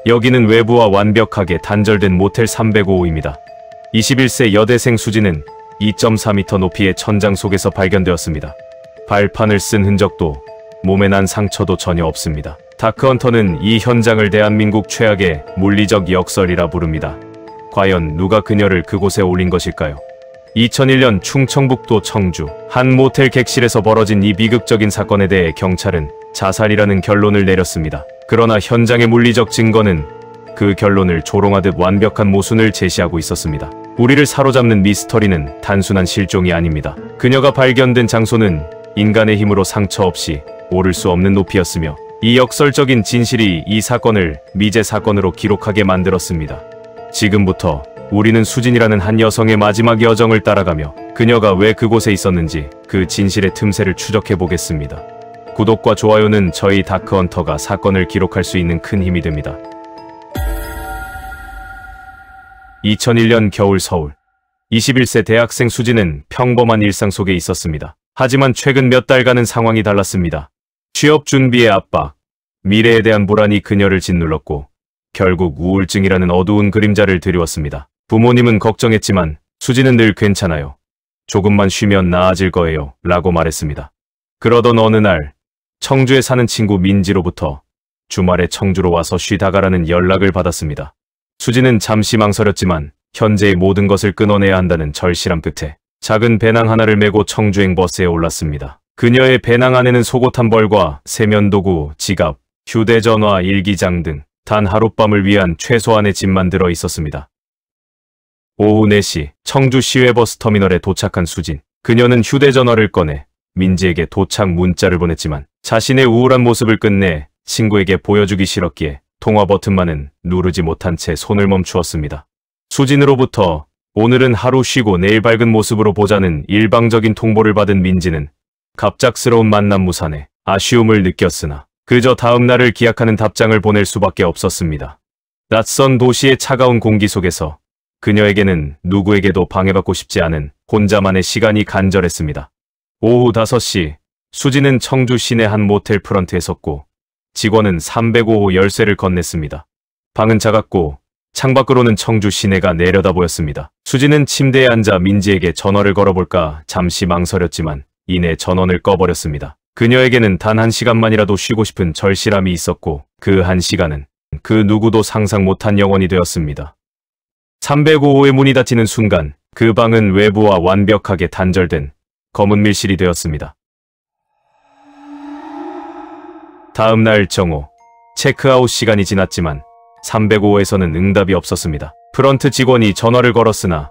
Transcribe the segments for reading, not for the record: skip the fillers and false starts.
여기는 외부와 완벽하게 단절된 모텔 305호입니다. 21세 여대생 수진은 2.4m 높이의 천장 속에서 발견되었습니다. 발판을 쓴 흔적도 몸에 난 상처도 전혀 없습니다. 다크헌터는 이 현장을 대한민국 최악의 물리적 역설이라 부릅니다. 과연 누가 그녀를 그곳에 올린 것일까요? 2001년 충청북도 청주 한 모텔 객실에서 벌어진 이 비극적인 사건에 대해 경찰은 자살이라는 결론을 내렸습니다. 그러나 현장의 물리적 증거는 그 결론을 조롱하듯 완벽한 모순을 제시하고 있었습니다. 우리를 사로잡는 미스터리는 단순한 실종이 아닙니다. 그녀가 발견된 장소는 인간의 힘으로 상처 없이 오를 수 없는 높이였으며 이 역설적인 진실이 이 사건을 미제 사건으로 기록하게 만들었습니다. 지금부터 우리는 수진이라는 한 여성의 마지막 여정을 따라가며 그녀가 왜 그곳에 있었는지 그 진실의 틈새를 추적해 보겠습니다. 구독과 좋아요는 저희 다크헌터가 사건을 기록할 수 있는 큰 힘이 됩니다. 2001년 겨울 서울 21세 대학생 수진은 평범한 일상 속에 있었습니다. 하지만 최근 몇 달간은 상황이 달랐습니다. 취업 준비의 압박, 미래에 대한 불안이 그녀를 짓눌렀고 결국 우울증이라는 어두운 그림자를 들이웠습니다. 부모님은 걱정했지만 수진은 늘 괜찮아요. 조금만 쉬면 나아질 거예요. 라고 말했습니다. 그러던 어느 날 청주에 사는 친구 민지로부터 주말에 청주로 와서 쉬다 가라는 연락을 받았습니다. 수진은 잠시 망설였지만 현재의 모든 것을 끊어내야 한다는 절실함 끝에 작은 배낭 하나를 메고 청주행 버스에 올랐습니다. 그녀의 배낭 안에는 속옷 한 벌과 세면도구, 지갑, 휴대전화, 일기장 등 단 하룻밤을 위한 최소한의 짐만 들어 있었습니다. 오후 4시 청주 시외버스 터미널에 도착한 수진. 그녀는 휴대전화를 꺼내 민지에게 도착 문자를 보냈지만 자신의 우울한 모습을 끝내 친구에게 보여주기 싫었기에 통화 버튼만은 누르지 못한 채 손을 멈추었습니다. 수진으로부터 오늘은 하루 쉬고 내일 밝은 모습으로 보자는 일방적인 통보를 받은 민지는 갑작스러운 만남 무산에 아쉬움을 느꼈으나 그저 다음 날을 기약하는 답장을 보낼 수밖에 없었습니다. 낯선 도시의 차가운 공기 속에서 그녀에게는 누구에게도 방해받고 싶지 않은 혼자만의 시간이 간절했습니다. 오후 5시 수진은 청주 시내 한 모텔 프런트에 섰고 직원은 305호 열쇠를 건넸습니다. 방은 작았고 창밖으로는 청주 시내가 내려다 보였습니다. 수진은 침대에 앉아 민지에게 전화를 걸어볼까 잠시 망설였지만 이내 전원을 꺼버렸습니다. 그녀에게는 단 1시간만이라도 쉬고 싶은 절실함이 있었고 그 1시간은 그 누구도 상상 못한 영원이 되었습니다. 305호의 문이 닫히는 순간 그 방은 외부와 완벽하게 단절된 검은 밀실이 되었습니다. 다음 날 정오, 체크아웃 시간이 지났지만 305호에서는 응답이 없었습니다. 프런트 직원이 전화를 걸었으나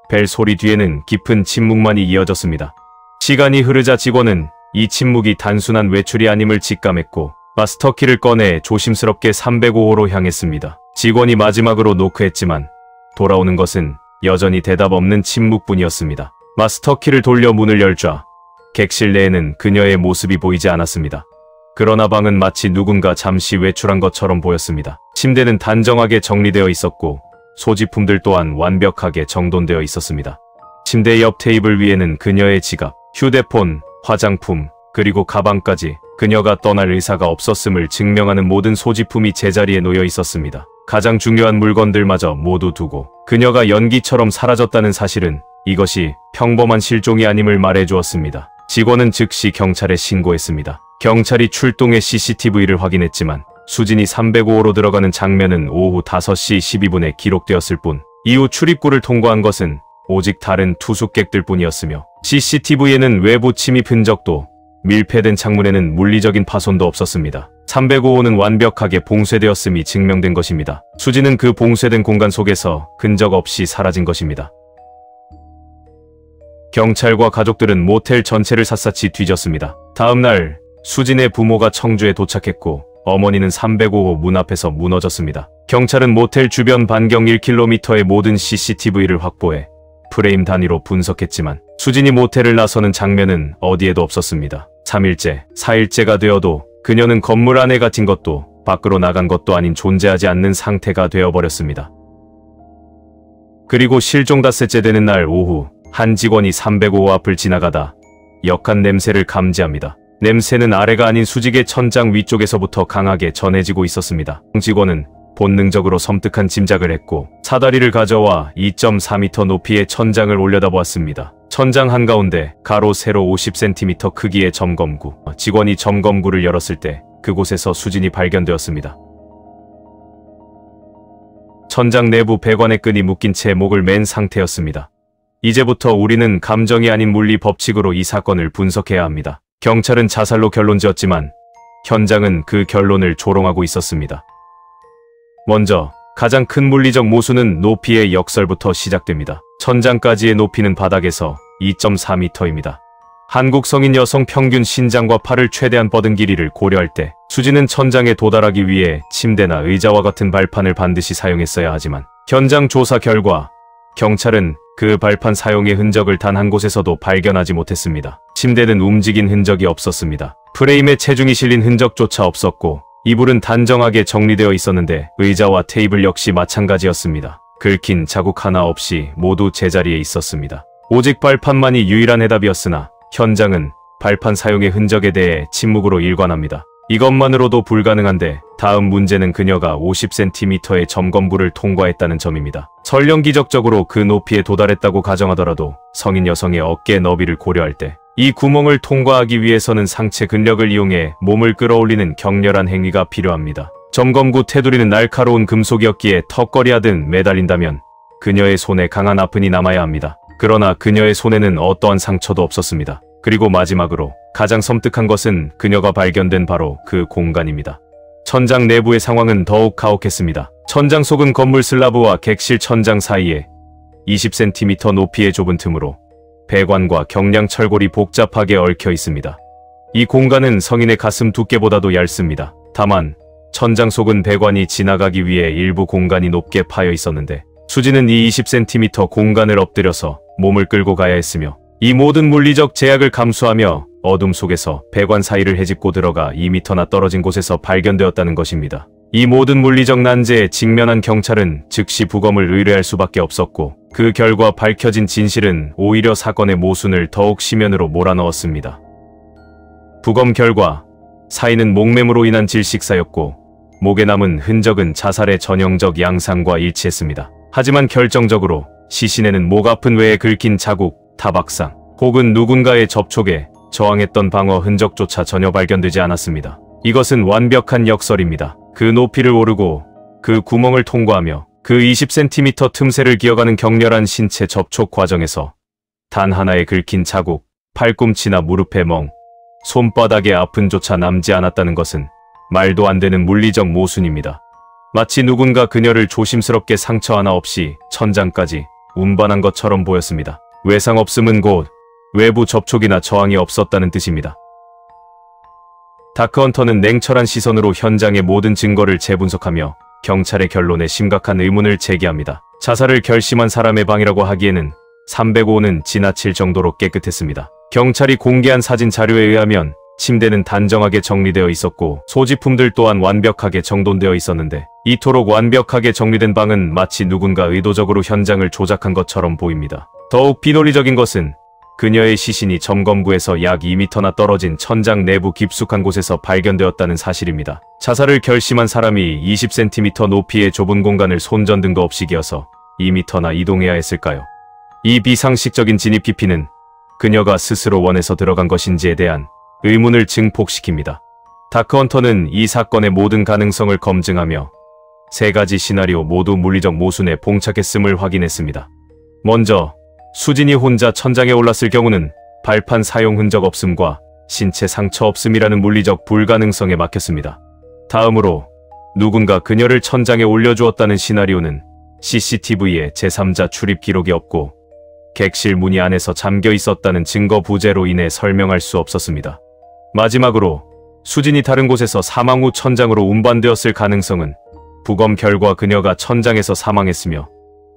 벨 소리 뒤에는 깊은 침묵만이 이어졌습니다. 시간이 흐르자 직원은 이 침묵이 단순한 외출이 아님을 직감했고 마스터키를 꺼내 조심스럽게 305호로 향했습니다. 직원이 마지막으로 노크했지만 돌아오는 것은 여전히 대답 없는 침묵뿐이었습니다. 마스터키를 돌려 문을 열자 객실 내에는 그녀의 모습이 보이지 않았습니다. 그러나 방은 마치 누군가 잠시 외출한 것처럼 보였습니다. 침대는 단정하게 정리되어 있었고 소지품들 또한 완벽하게 정돈되어 있었습니다. 침대 옆 테이블 위에는 그녀의 지갑, 휴대폰, 화장품, 그리고 가방까지 그녀가 떠날 의사가 없었음을 증명하는 모든 소지품이 제자리에 놓여 있었습니다. 가장 중요한 물건들마저 모두 두고 그녀가 연기처럼 사라졌다는 사실은 이것이 평범한 실종이 아님을 말해주었습니다. 직원은 즉시 경찰에 신고했습니다. 경찰이 출동해 CCTV를 확인했지만 수진이 305호로 들어가는 장면은 오후 5시 12분에 기록되었을 뿐 이후 출입구를 통과한 것은 오직 다른 투숙객들 뿐이었으며 CCTV에는 외부 침입 흔적도 밀폐된 창문에는 물리적인 파손도 없었습니다. 305호는 완벽하게 봉쇄되었음이 증명된 것입니다. 수진은 그 봉쇄된 공간 속에서 흔적 없이 사라진 것입니다. 경찰과 가족들은 모텔 전체를 샅샅이 뒤졌습니다. 다음 날 수진의 부모가 청주에 도착했고 어머니는 305호 문 앞에서 무너졌습니다. 경찰은 모텔 주변 반경 1km의 모든 CCTV를 확보해 프레임 단위로 분석했지만 수진이 모텔을 나서는 장면은 어디에도 없었습니다. 3일째, 4일째가 되어도 그녀는 건물 안에 갇힌 것도 밖으로 나간 것도 아닌 존재하지 않는 상태가 되어버렸습니다. 그리고 실종 닷새째 되는 날 오후 한 직원이 305호 앞을 지나가다 역한 냄새를 감지합니다. 냄새는 아래가 아닌 수직의 천장 위쪽에서부터 강하게 전해지고 있었습니다. 직원은 본능적으로 섬뜩한 짐작을 했고 사다리를 가져와 2.4m 높이의 천장을 올려다보았습니다. 천장 한가운데 가로 세로 50cm 크기의 점검구. 직원이 점검구를 열었을 때 그곳에서 수진이 발견되었습니다. 천장 내부 배관에 끈이 묶인 채 목을 맨 상태였습니다. 이제부터 우리는 감정이 아닌 물리 법칙으로 이 사건을 분석해야 합니다. 경찰은 자살로 결론지었지만 현장은 그 결론을 조롱하고 있었습니다. 먼저 가장 큰 물리적 모순은 높이의 역설부터 시작됩니다. 천장까지의 높이는 바닥에서 2.4m입니다. 한국 성인 여성 평균 신장과 팔을 최대한 뻗은 길이를 고려할 때 수지는 천장에 도달하기 위해 침대나 의자와 같은 발판을 반드시 사용했어야 하지만 현장 조사 결과 경찰은 그 발판 사용의 흔적을 단 한 곳에서도 발견하지 못했습니다. 침대는 움직인 흔적이 없었습니다. 프레임에 체중이 실린 흔적조차 없었고 이불은 단정하게 정리되어 있었는데 의자와 테이블 역시 마찬가지였습니다. 긁힌 자국 하나 없이 모두 제자리에 있었습니다. 오직 발판만이 유일한 해답이었으나 현장은 발판 사용의 흔적에 대해 침묵으로 일관합니다. 이것만으로도 불가능한데 다음 문제는 그녀가 50cm의 점검부를 통과했다는 점입니다. 설령 기적적으로 그 높이에 도달했다고 가정하더라도 성인 여성의 어깨 너비를 고려할 때 이 구멍을 통과하기 위해서는 상체 근력을 이용해 몸을 끌어올리는 격렬한 행위가 필요합니다. 점검구 테두리는 날카로운 금속이었기에 턱걸이하듯 매달린다면 그녀의 손에 강한 아픈이 남아야 합니다. 그러나 그녀의 손에는 어떠한 상처도 없었습니다. 그리고 마지막으로 가장 섬뜩한 것은 그녀가 발견된 바로 그 공간입니다. 천장 내부의 상황은 더욱 가혹했습니다. 천장 속은 건물 슬라브와 객실 천장 사이에 20cm 높이의 좁은 틈으로 배관과 경량 철골이 복잡하게 얽혀 있습니다. 이 공간은 성인의 가슴 두께보다도 얇습니다. 다만 천장 속은 배관이 지나가기 위해 일부 공간이 높게 파여 있었는데 수지는 이 20cm 공간을 엎드려서 몸을 끌고 가야 했으며 이 모든 물리적 제약을 감수하며 어둠 속에서 배관 사이를 헤집고 들어가 2m나 떨어진 곳에서 발견되었다는 것입니다. 이 모든 물리적 난제에 직면한 경찰은 즉시 부검을 의뢰할 수밖에 없었고 그 결과 밝혀진 진실은 오히려 사건의 모순을 더욱 심연으로 몰아넣었습니다. 부검 결과 사인은 목매무로 인한 질식사였고 목에 남은 흔적은 자살의 전형적 양상과 일치했습니다. 하지만 결정적으로 시신에는 목 아픈 외에 긁힌 자국, 타박상 혹은 누군가의 접촉에 저항했던 방어 흔적조차 전혀 발견되지 않았습니다. 이것은 완벽한 역설입니다. 그 높이를 오르고 그 구멍을 통과하며 그 20cm 틈새를 기어가는 격렬한 신체 접촉 과정에서 단 하나의 긁힌 자국, 팔꿈치나 무릎의 멍, 손바닥의 아픈조차 남지 않았다는 것은 말도 안 되는 물리적 모순입니다. 마치 누군가 그녀를 조심스럽게 상처 하나 없이 천장까지 운반한 것처럼 보였습니다. 외상 없음은 곧 외부 접촉이나 저항이 없었다는 뜻입니다. 다크헌터는 냉철한 시선으로 현장의 모든 증거를 재분석하며 경찰의 결론에 심각한 의문을 제기합니다. 자살을 결심한 사람의 방이라고 하기에는 305는 지나칠 정도로 깨끗했습니다. 경찰이 공개한 사진 자료에 의하면 침대는 단정하게 정리되어 있었고 소지품들 또한 완벽하게 정돈되어 있었는데 이토록 완벽하게 정리된 방은 마치 누군가 의도적으로 현장을 조작한 것처럼 보입니다. 더욱 비논리적인 것은 그녀의 시신이 점검구에서 약 2m나 떨어진 천장 내부 깊숙한 곳에서 발견되었다는 사실입니다. 자살을 결심한 사람이 20cm 높이의 좁은 공간을 손전등도 없이 기어서 2m나 이동해야 했을까요? 이 비상식적인 진입 깊이는 그녀가 스스로 원해서 들어간 것인지에 대한 의문을 증폭시킵니다. 다크헌터는 이 사건의 모든 가능성을 검증하며 세 가지 시나리오 모두 물리적 모순에 봉착했음을 확인했습니다. 먼저 수진이 혼자 천장에 올랐을 경우는 발판 사용 흔적 없음과 신체 상처 없음이라는 물리적 불가능성에 막혔습니다. 다음으로 누군가 그녀를 천장에 올려주었다는 시나리오는 CCTV에 제3자 출입 기록이 없고 객실 문이 안에서 잠겨 있었다는 증거 부재로 인해 설명할 수 없었습니다. 마지막으로 수진이 다른 곳에서 사망 후 천장으로 운반되었을 가능성은 부검 결과 그녀가 천장에서 사망했으며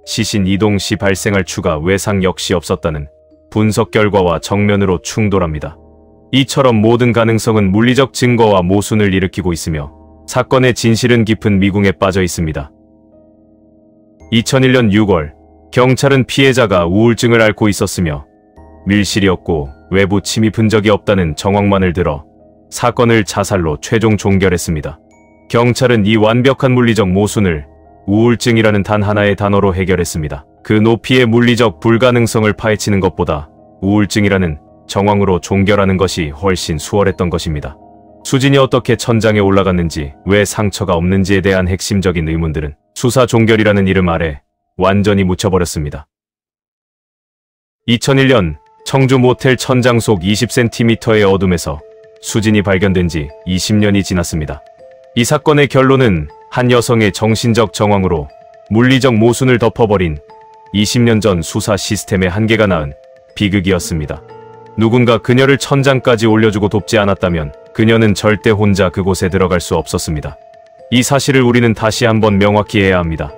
시신 이동 시 발생할 추가 외상 역시 없었다는 분석 결과와 정면으로 충돌합니다. 이처럼 모든 가능성은 물리적 증거와 모순을 일으키고 있으며 사건의 진실은 깊은 미궁에 빠져 있습니다. 2001년 6월 경찰은 피해자가 우울증을 앓고 있었으며 밀실이었고 외부 침입 흔적이 없다는 정황만을 들어 사건을 자살로 최종 종결했습니다. 경찰은 이 완벽한 물리적 모순을 우울증이라는 단 하나의 단어로 해결했습니다. 그 높이의 물리적 불가능성을 파헤치는 것보다 우울증이라는 정황으로 종결하는 것이 훨씬 수월했던 것입니다. 수진이 어떻게 천장에 올라갔는지, 왜 상처가 없는지에 대한 핵심적인 의문들은 수사 종결이라는 이름 아래 완전히 묻혀버렸습니다. 2001년 청주 모텔 천장 속 20cm의 어둠에서 수진이 발견된 지 20년이 지났습니다. 이 사건의 결론은 한 여성의 정신적 정황으로 물리적 모순을 덮어버린 20년 전 수사 시스템의 한계가 낳은 비극이었습니다. 누군가 그녀를 천장까지 올려주고 돕지 않았다면 그녀는 절대 혼자 그곳에 들어갈 수 없었습니다. 이 사실을 우리는 다시 한번 명확히 해야 합니다.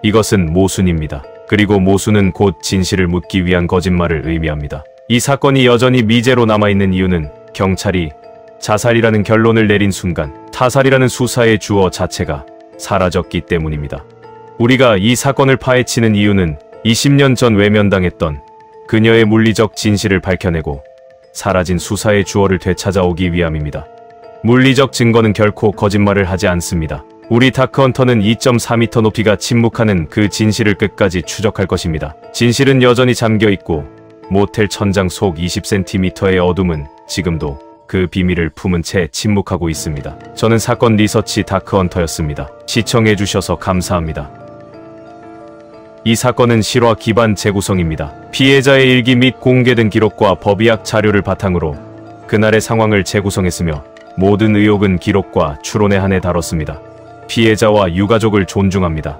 이것은 모순입니다. 그리고 모순은 곧 진실을 묻기 위한 거짓말을 의미합니다. 이 사건이 여전히 미제로 남아있는 이유는 경찰이 자살이라는 결론을 내린 순간 타살이라는 수사의 주어 자체가 사라졌기 때문입니다. 우리가 이 사건을 파헤치는 이유는 20년 전 외면당했던 그녀의 물리적 진실을 밝혀내고 사라진 수사의 주어를 되찾아오기 위함입니다. 물리적 증거는 결코 거짓말을 하지 않습니다. 우리 다크헌터는 2.4m 높이가 침묵하는 그 진실을 끝까지 추적할 것입니다. 진실은 여전히 잠겨있고 모텔 천장 속 20cm의 어둠은 지금도 그 비밀을 품은 채 침묵하고 있습니다. 저는 사건 리서치 다크헌터였습니다. 시청해주셔서 감사합니다. 이 사건은 실화 기반 재구성입니다. 피해자의 일기 및 공개된 기록과 법의학 자료를 바탕으로 그날의 상황을 재구성했으며 모든 의혹은 기록과 추론에 한해 다뤘습니다. 피해자와 유가족을 존중합니다.